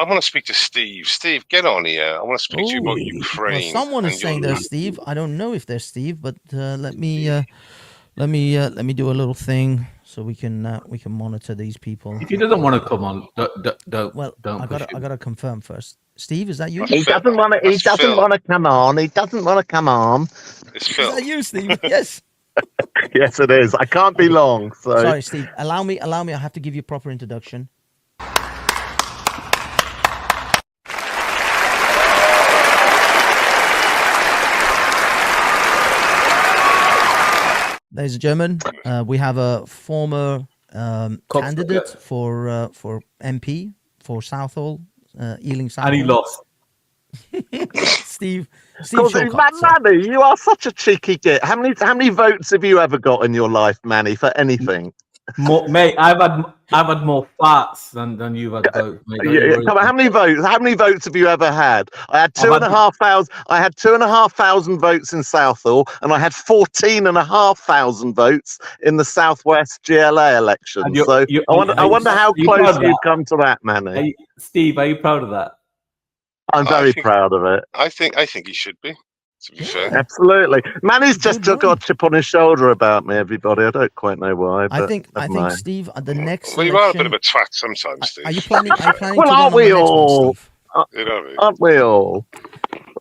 want to speak to Steve. Steve, get on here. I want to speak to you about Oh, well, Ukraine someone is and saying your. they're Steve. I don't know if they're Steve, but let me do a little thing so we can monitor these people. If he doesn't want to come on, Well, don't I push gotta him. I gotta confirm first. Steve, is that you? That's He Phil. doesn't want to. He That's doesn't Phil. want to come on. He doesn't want to come on. It's Is Phil. that you, Steve? Yes. Yes, it is. I can't be Okay. long. So Sorry, Steve. Allow me. I have to give you a proper introduction. Ladies and gentlemen, we have a former candidate for MP for Southall, Ealing Southall. And he lost. Steve Because Shortcut, sorry. Manny, you are such a cheeky git. How many votes have you ever got in your life, Manny, for anything? More, mate, I've had more farts than you've had votes, mate. Don't you worry. Come on, how many votes? How many votes have you ever had? I had I've had 2,500. I had 2,500 votes in Southall, and I had 14,500 votes in the Southwest GLA election. And So I wonder how are you close proud of you've that? come to that, Manny. Steve, are you proud of that? I'm very proud of it. I think he should be. To be fair, Absolutely. Manny's just Good got one. a chip on his shoulder about me, everybody. I don't quite know why. I But think never mind. Steve, at the next well, you election. are a bit of a twat sometimes, Steve. Are you planning? Well, to run aren't on we the next all? one, Steve? You know what I mean? Aren't we all?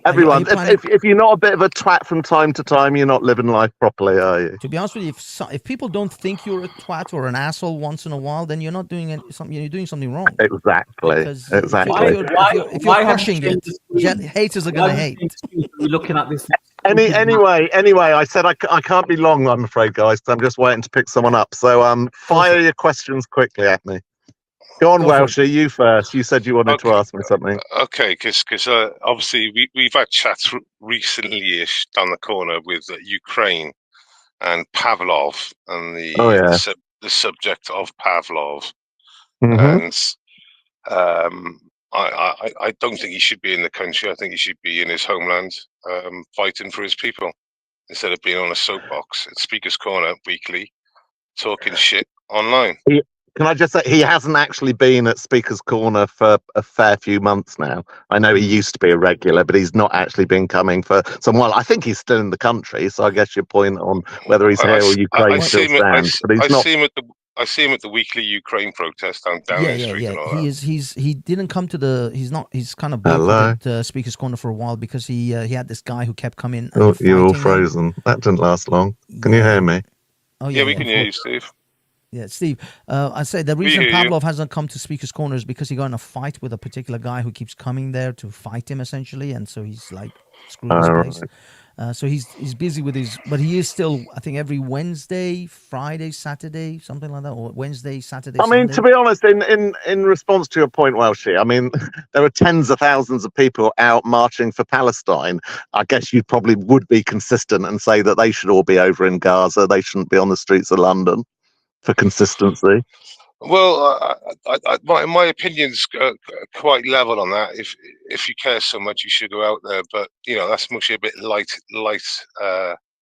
Everyone. planning- If you're not a bit of a twat from time to time, you're not living life properly, are you? To be honest with you, if people don't think you're a twat or an asshole once in a while, then you're not doing something. You're doing something wrong. Exactly. Because Exactly. if you're crushing it, haters are gonna hate. We're looking at this. Anyway, I said I can't be long, I'm afraid, guys, because I'm just waiting to pick someone up. So fire your questions quickly at me. Go on, Welshie, you first. You said you wanted to ask me something. Okay, because obviously we've had chats recently-ish down the corner with Ukraine and Pavlov and the subject of Pavlov, and I don't think he should be in the country. I think he should be in his homeland, fighting for his people instead of being on a soapbox at Speaker's Corner weekly, talking shit online. Can I just say, he hasn't actually been at Speaker's Corner for a fair few months now. I know he used to be a regular, but he's not actually been coming for some while. I think he's still in the country, so I guess your point on whether he's here or Ukraine still stands. But he's not. I see him at the weekly Ukraine protest down Yeah. Street and all that. He didn't come to the. He's kind of boycotted Speaker's Corner for a while because he had this guy who kept coming. Oh, you're all frozen. That didn't last long. Can you hear me? Oh yeah, we can hear you, Steve. Yeah, Steve. I say the reason Pavlov hasn't come to Speaker's Corner is because he got in a fight with a particular guy who keeps coming there to fight him, essentially, and so he's like screwing his place. So he's busy with his, but he is still, I think, every Wednesday, Friday, Saturday, something like that, or Wednesday, Saturday. I mean, to be honest, in response to your point, Welshie, I mean, there are tens of thousands of people out marching for Palestine. I guess you probably would be consistent and say that they should all be over in Gaza. They shouldn't be on the streets of London. For consistency. Well, my opinion's quite level on that. If you care so much, you should go out there. But that's mostly a bit light.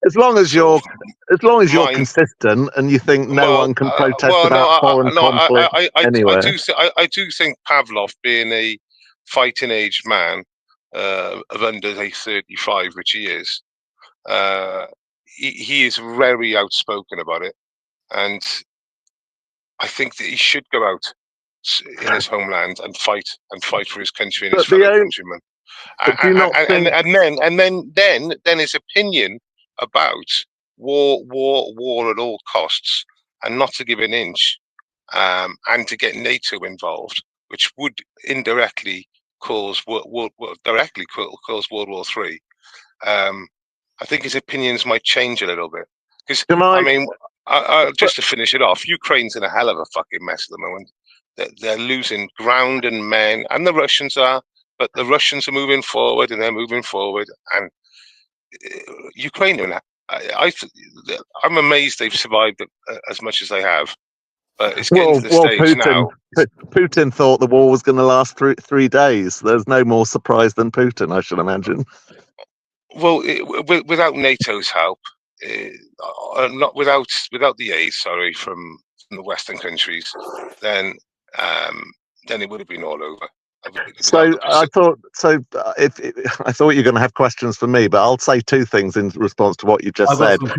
As long as you're consistent and you think no one can protest about foreign conflict anywhere. I do think Pavlov, being a fighting age man of under 35, which he is, he is very outspoken about it, and I think that he should go out in his homeland and fight for his country and his fellow countrymen. And then his opinion about war at all costs, and not to give an inch, and to get NATO involved, which would indirectly cause directly cause World War III. I think his opinions might change a little bit, because I mean. Just to finish it off, Ukraine's in a hell of a fucking mess at the moment. They're losing ground and men, and the Russians are, but the Russians are moving forward, and they're moving forward. And Ukraine, I'm amazed they've survived as much as they have. But it's getting to the stage now. Putin thought the war was going to last 3 days. There's no more surprise than Putin, I should imagine. Well, without NATO's help. Not without the aid, from the Western countries, then it would have been all over. So I thought I thought you're going to have questions for me, but I'll say two things in response to what you just said. You'll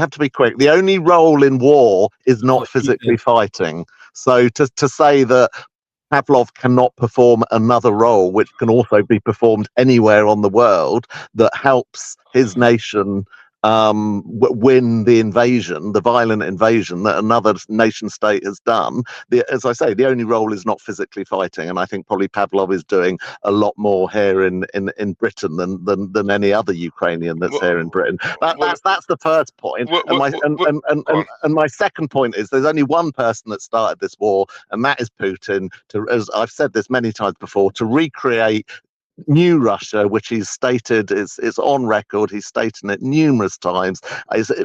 have to be quick. The only role in war is not physically fighting. So to say that Pavlov cannot perform another role, which can also be performed anywhere on the world, that helps his nation win the invasion, the violent invasion that another nation state has done. As I say, the only role is not physically fighting, and I think probably Pavlov is doing a lot more here in Britain than any other Ukrainian that's here in Britain. That's the first point. And my second point is there's only one person that started this war, and that is Putin. As I've said this many times before, to recreate new Russia, which he's stated is on record. He's stated it numerous times.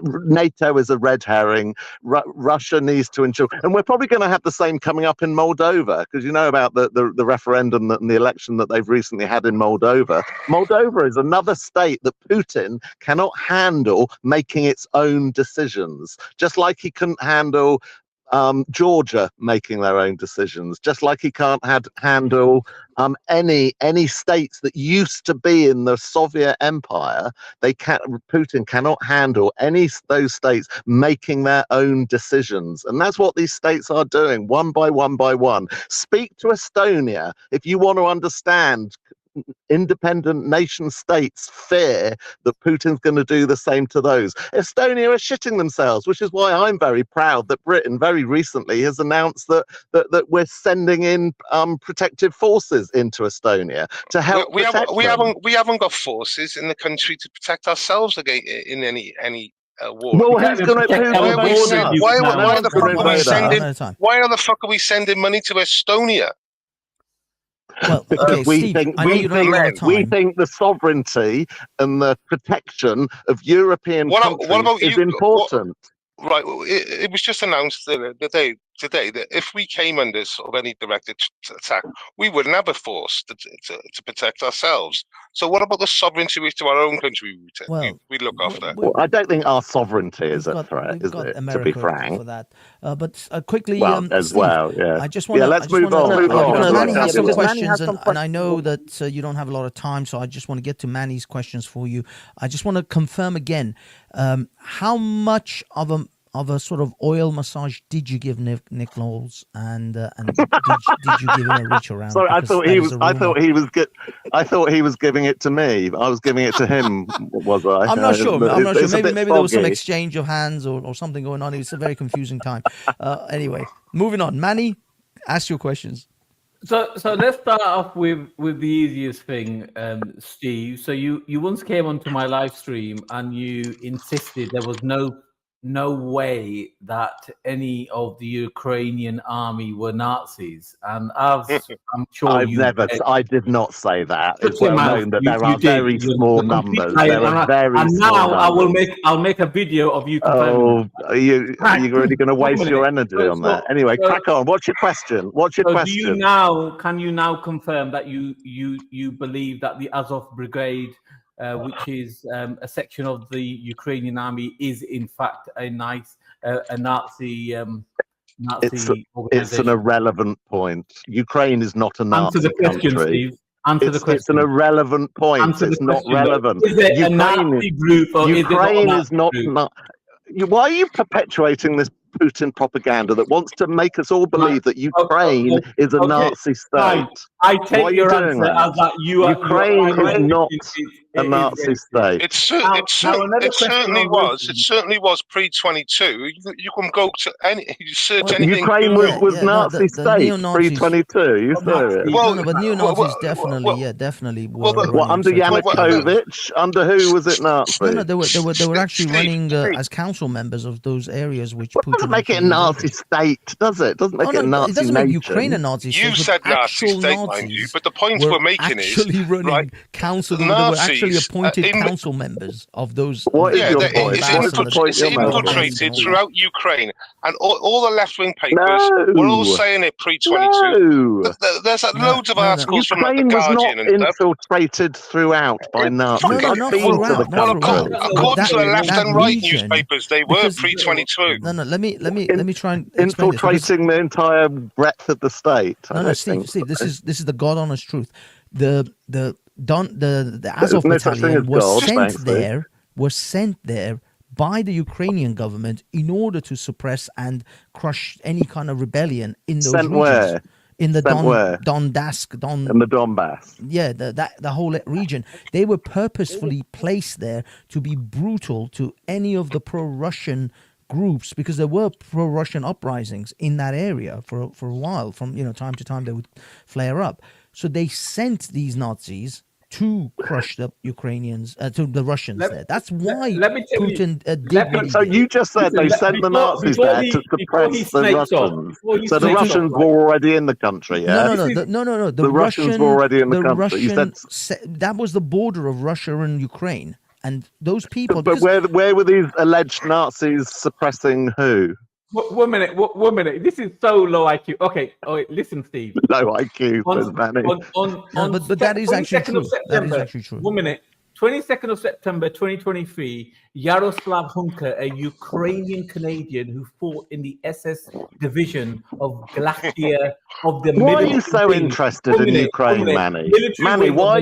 NATO is a red herring. Russia needs to ensure, and we're probably going to have the same coming up in Moldova, because you know about the referendum and the election that they've recently had in Moldova. Moldova is another state that Putin cannot handle making its own decisions, just like he couldn't handle Georgia making their own decisions, just like he can't handle any states that used to be in the Soviet Empire. Putin cannot handle those states making their own decisions, and that's what these states are doing, one by one by one. Speak to Estonia if you want to understand independent nation states fear that Putin's going to do the same to those. Estonia are shitting themselves, which is why I'm very proud that Britain very recently has announced that we're sending in protective forces into Estonia to help. We haven't got forces in the country to protect ourselves against in any war. Well, who's going to? Why the fuck are we sending money to Estonia? Well, because we Steve, think the sovereignty and the protection of European countries is important. Right. It was just announced today that if we came under sort of any direct attack, we wouldn't have a force to protect ourselves. So what about the sovereignty to our own country we look after? Well, I don't think our sovereignty is a threat, is it? America, to be frank, for that. But quickly, Steve, I just want let's move on. Manny has some questions, and I know that you don't have a lot of time, so I just want to get to Manny's questions for you. I just want to confirm again, how much of a sort of oil massage did you give Nick Knowles, and did you give him a reach around? Sorry, I thought he was giving it to me. I was giving it to him. Was I? I'm not sure. Maybe there was some exchange of hands or something going on. It's a very confusing time. Anyway, moving on. Manny, ask your questions. So let's start off with the easiest thing, Steve. So you once came onto my live stream and you insisted there was no way that any of the Ukrainian army were Nazis, and I'm sure I did not say that. It's well known that there are very small numbers. There are very small numbers. I'll make a video of you. Oh, you're really going to waste your energy on that? Anyway, crack on. What's your question? Can you now confirm that you believe that the Azov Brigade, which is a section of the Ukrainian army, is in fact a Nazi organization? It's an irrelevant point. Ukraine is not a Nazi country. Answer the question. It's an irrelevant point. It's not relevant. Is it a Nazi group or Ukraine is not? Why are you perpetuating this Putin propaganda that wants to make us all believe that Ukraine is a Nazi state? I take your answer as that Ukraine is not a Nazi state. It certainly was pre-22. You can go to search anything. Ukraine was Nazi state pre-22. You serious? But neo-Nazis definitely were. Under Yanukovych? Under who was it Nazi? No, they were actually running as council members of those areas which Putin doesn't make it a Nazi state, does it? Doesn't make it a Nazi. It doesn't make Ukraine a Nazi state. You said Nazi state, mind you, but the point we're making is actually running council. They were actually appointed council members of those. What is your point? It's infiltrated throughout Ukraine, and all the left-wing papers were all saying it pre-22. There's loads of articles from the Guardian and stuff. Ukraine was not infiltrated throughout by Nazis. According to the left and right newspapers, they were pre-22. No, let me me try and explain infiltrating the entire breadth of the state. No, Steve, this is the God honest truth. The Azov battalion was sent there by the Ukrainian government in order to suppress and crush any kind of rebellion in those regions. Where? In the Donbass. In the Donbass. Yeah, the whole region. They were purposefully placed there to be brutal to any of the pro-Russian groups, because there were pro-Russian uprisings in that area for a while. From time to time they would flare up. So they sent these Nazis to crush the Ukrainians, to the Russians there. That's why Putin did. So you just said they sent the Nazis there to suppress the Russians. So the Russians were already in the country, yeah? No. The Russians were already in the country. You said that was the border of Russia and Ukraine. And those people... But where were these alleged Nazis suppressing who? One minute. This is so low IQ. Okay, listen, Steve. Low IQ, Manny. But that is actually true. That is actually true. 1 minute. 22nd of September 2023, Yaroslav Hunka, a Ukrainian Canadian who fought in the SS division of Glacier of the Why are you so interested in Ukraine, Manny? Manny, why are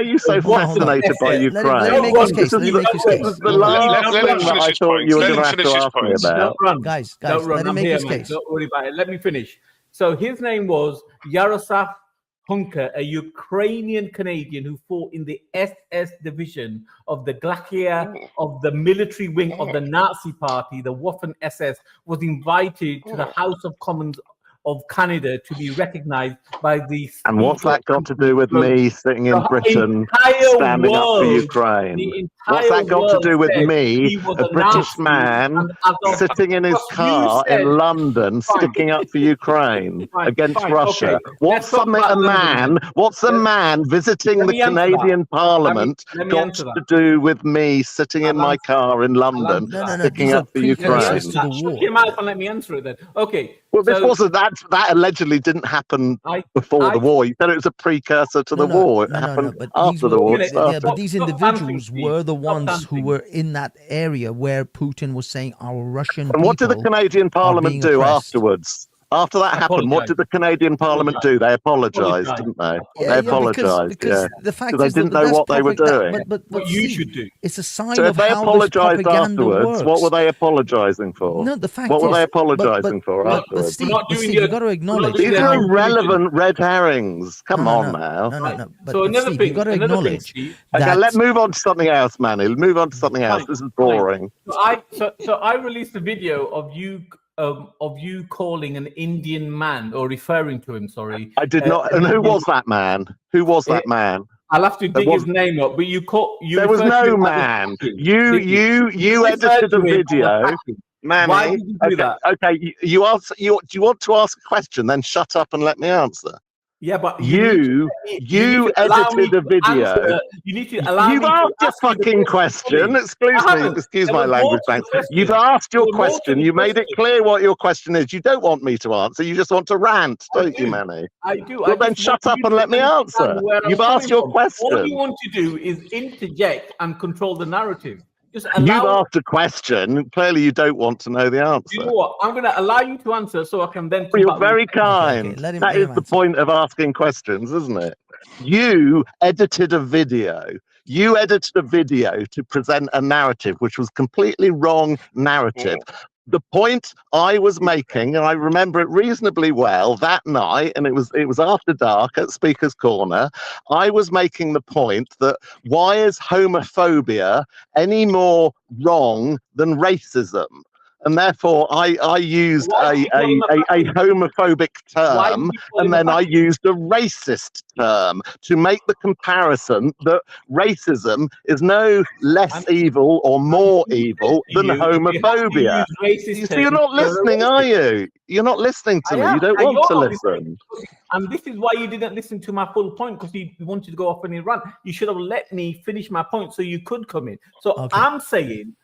you so fascinated by Ukraine? Let me make his case. This is the last thing that I thought you were going to have to ask me about. Guys, let me make his case. Don't worry about it. Let me finish. So his name was Yaroslav Hunka, a Ukrainian Canadian who fought in the SS division of the Glacier of the military wing of the Nazi Party, the Waffen SS, was invited to the House of Commons of Canada to be recognized by the... And what's that got to do with me sitting in Britain standing up for Ukraine? What's that got to do with me, a British man, sitting in his car in London, sticking up for Ukraine against Russia? What's a man visiting the Canadian Parliament got to do with me sitting in my car in London, sticking up for Ukraine? Shut your mouth and let me answer it then. Okay. Well, this wasn't that allegedly didn't happen before the war. You said it was a precursor to the war. It happened after the war started. Yeah, but these individuals were the ones who were in that area where Putin was saying our Russian. And what did the Canadian Parliament do afterwards? After that happened, what did the Canadian Parliament do? They apologised, didn't they? They apologised, because the fact they didn't know what they were doing. But what you should do. It's a sign so of if they how apologised this propaganda afterwards, works. what were they apologising for? No, the fact what were is, they apologising for afterwards? Steve, you've got to acknowledge. These are irrelevant red herrings. Come on now. No. But so another Steve, thing, you've got to acknowledge. Okay, let's move on to something else, Manny. Move on to something else. This is boring. So I released a video of you calling an Indian man, or referring to him, sorry. I did not. And who was that man? Who was that man? I'll have to dig his name up, but you there was no man. You edited a video. Manny, why did you do that? Okay, do you want to ask a question? Then shut up and let me answer. Yeah, but you edited a video. You need to allow You've asked a fucking question. Excuse my language, thanks. You've asked your question. You made it clear what your question is. You don't want me to answer. You just want to rant, don't you, Manny? I do. Well, then shut up and let me answer. You've asked your question. All you want to do is interject and control the narrative. You've asked a question. Clearly, you don't want to know the answer. You know what? I'm going to allow you to answer so I can then... You're very kind. Okay, that is the point of asking questions, isn't it? You edited a video. You edited a video to present a narrative which was completely wrong narrative. The point I was making, and I remember it reasonably well that night, and it was after dark at Speaker's Corner, I was making the point that why is homophobia any more wrong than racism? And therefore, I used a homophobic term, and then I used a racist term to make the comparison that racism is no less evil or more evil than homophobia. So you're not listening, are you? You're not listening to me. You don't want to listen. And this is why you didn't listen to my full point, because you wanted to go off on a rant. You should have let me finish my point so you could come in. So I'm saying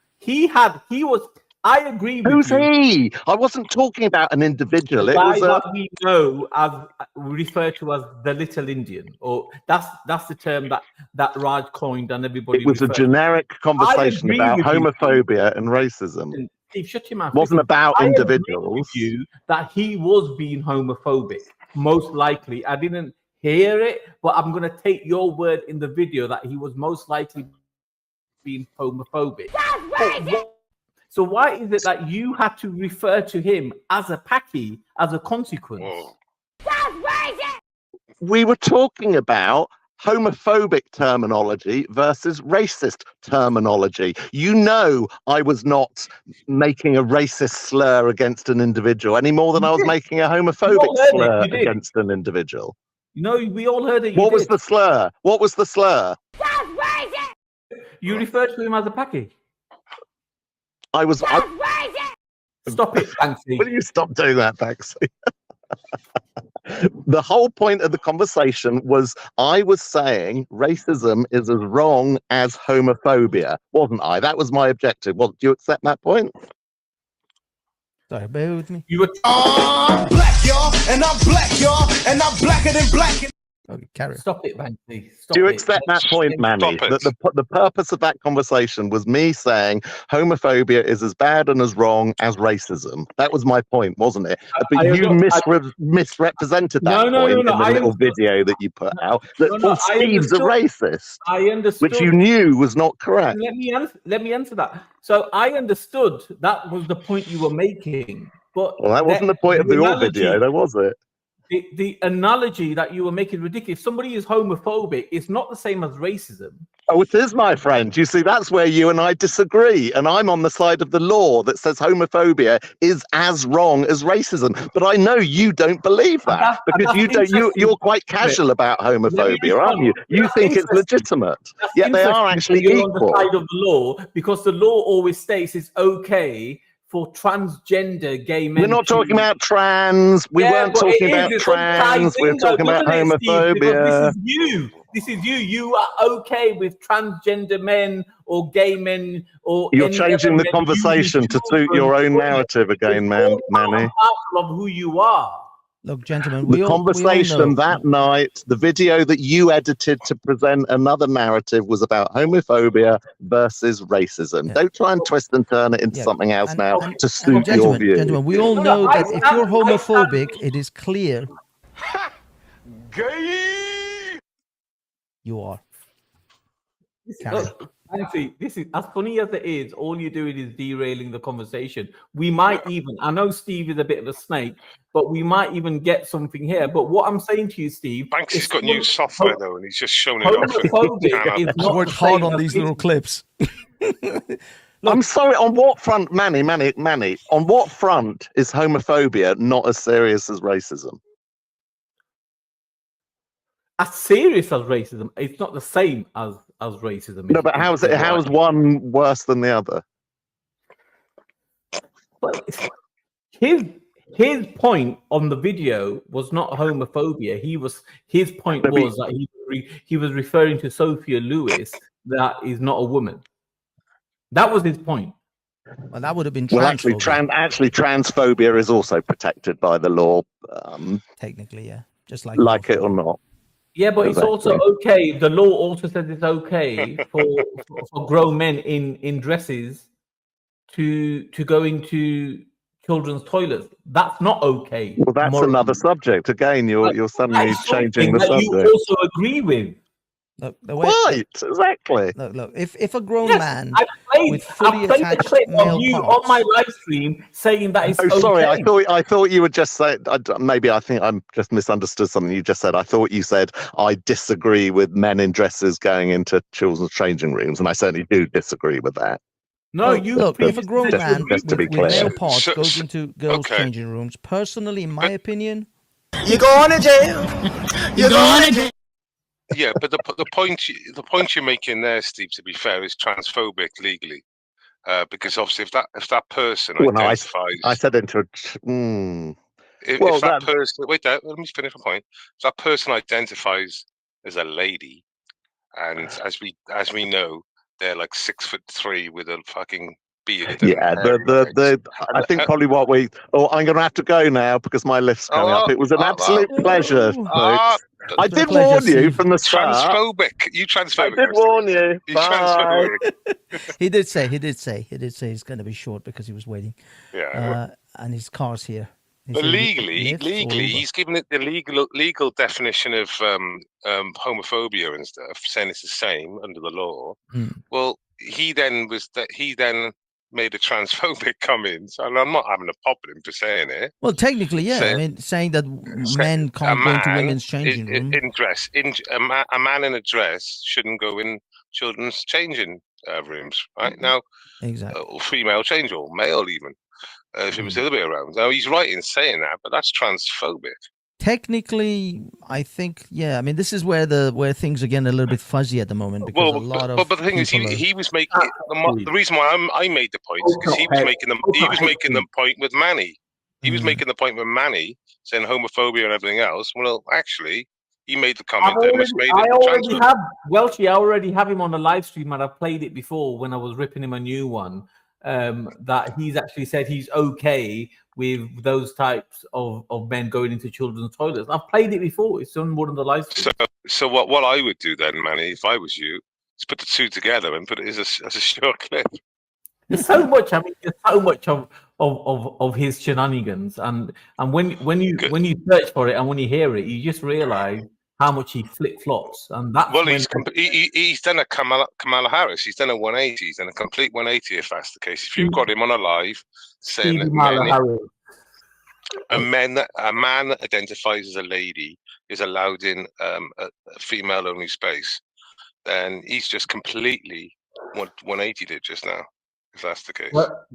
I agree with you. Who's he? I wasn't talking about an individual. It was what we know as referred to as the little Indian, or that's the term that Raj coined and everybody. It was a generic conversation about homophobia and racism. Steve, shut your mouth. Wasn't about I agree individuals. with you that he was being homophobic. Most likely, I didn't hear it, but I'm going to take your word in the video that he was most likely being homophobic. So why is it that you had to refer to him as a Paki as a consequence? We were talking about homophobic terminology versus racist terminology. You know, I was not making a racist slur against an individual any more than I was making a homophobic slur against an individual. No, we all heard it. What was the slur? What was the slur? You referred to him as a Paki. Stop it, Banksy. Will you stop doing that, Banksy? The whole point of the conversation was I was saying racism is as wrong as homophobia, wasn't I? That was my objective. Do you accept that point? Sorry, bear with me. You were I'm black, y'all, and I'm black, y'all, and I'm blacker than black. Okay, carry on. Stop it, Banksy. Stop Do you it. accept that point, Manny? That the purpose of that conversation was me saying homophobia is as bad and as wrong as racism. That was my point, wasn't it? But you misrepresented that point in the little video that you put out. That Steve's a racist. I understood. Which you knew was not correct. Let me answer that. So I understood that was the point you were making. But well, that wasn't the point of your video, though, was it? The analogy that you were making is ridiculous. If somebody is homophobic, it's not the same as racism. Oh, it is, my friend. You see, that's where you and I disagree. And I'm on the side of the law that says homophobia is as wrong as racism. But I know you don't believe that because you're quite casual about homophobia, aren't you? You think it's legitimate. Yet they are actually equal. On the side of the law, because the law always states it's okay for transgender gay men. We're not talking about trans. We weren't talking about trans. We're talking about homophobia. This is you. You are okay with transgender men or gay men or. You're changing the conversation to suit your own narrative again, Manny. Of who you are. Look, gentlemen, the conversation that night, the video that you edited to present another narrative was about homophobia versus racism. Yeah. Don't try and twist and turn it into something else to suit your view. Gentlemen, we all know that if you're homophobic, it is clear. Gay! You are. Honestly, this is as funny as it is. All you're doing is derailing the conversation. We might even, I know Steve is a bit of a snake, but we might even get something here. But what I'm saying to you, Steve, Banks has got new software though, and he's just showing it off. He's worked hard on these little clips. Look, I'm sorry. On what front, Manny? On what front is homophobia not as serious as racism? As serious as racism, it's not the same as racism. No, but how is one worse than the other? But his point on the video was not homophobia. His point was that he was referring to Sophia Lewis, that is not a woman. That was his point. Well, that would have been transphobia. Well, actually, transphobia is also protected by the law. Technically, yeah, just like it or not. Yeah, but it's also okay. The law also says it's okay for grown men in dresses to go into children's toilets. That's not okay. Well, that's another subject. Again, you're suddenly changing the subject. You also agree with. Look, right, exactly. Look. If a grown man with fully I attached male you parts on my live stream saying that it's okay. Sorry, I thought you would just say. Maybe I think I'm just misunderstood something you just said. I thought you said I disagree with men in dresses going into children's changing rooms, and I certainly do disagree with that. No, look. If a grown man with male parts goes into girls' changing rooms, personally, in my opinion, you're going to jail. You're going to jail. Yeah, but the point you're making there, Steve, to be fair, is transphobic legally, because obviously if that person identifies, I said into if that person let me finish my point. If that person identifies as a lady, and as we know, they're like 6'3" with a fucking beard. Yeah, I think probably what I'm going to have to go now because my lift's coming up. It was an absolute pleasure, folks. I did warn you from the start. Transphobic. You transphobic. I did warn you. You Bye. transphobic. He did say he's going to be short because he was waiting. Yeah. And his car's here. But legally, he's given it the legal definition of homophobia and stuff, saying it's the same under the law. Well, he then made a transphobic comment, and I'm not having a pop at him for saying it. Well, technically, yeah. I mean, saying that men can't go into women's changing room. A man in a dress shouldn't go in children's changing rooms, right? Now, exactly. Female change or male even. If it was the other way around. Now, he's right in saying that, but that's transphobic. Technically, I think, yeah. I mean, this is where things are getting a little bit fuzzy at the moment because but the thing is, he was making the reason why I made the point is because he was making the point with Manny. He was making the point with Manny, saying homophobia and everything else. Well, actually, he made the comment that must made it. Welshie, I already have him on the live stream, and I've played it before when I was ripping him a new one. That he's actually said he's okay with those types of men going into children's toilets. I've played it before. It's on one of the live streams. So what I would do then, Manny, if I was you, is put the two together and put it as a short clip. There's so much. I mean, there's so much of his shenanigans, and when you search for it and when you hear it, you just realise how much he flip-flops, and that's he's done a Kamala Harris. He's done a 180. He's done a complete 180 if that's the case. If you've got him on a live saying that a man identifies as a lady is allowed in a female-only space, then he's just completely 180'd it just now. If that's the case. Well,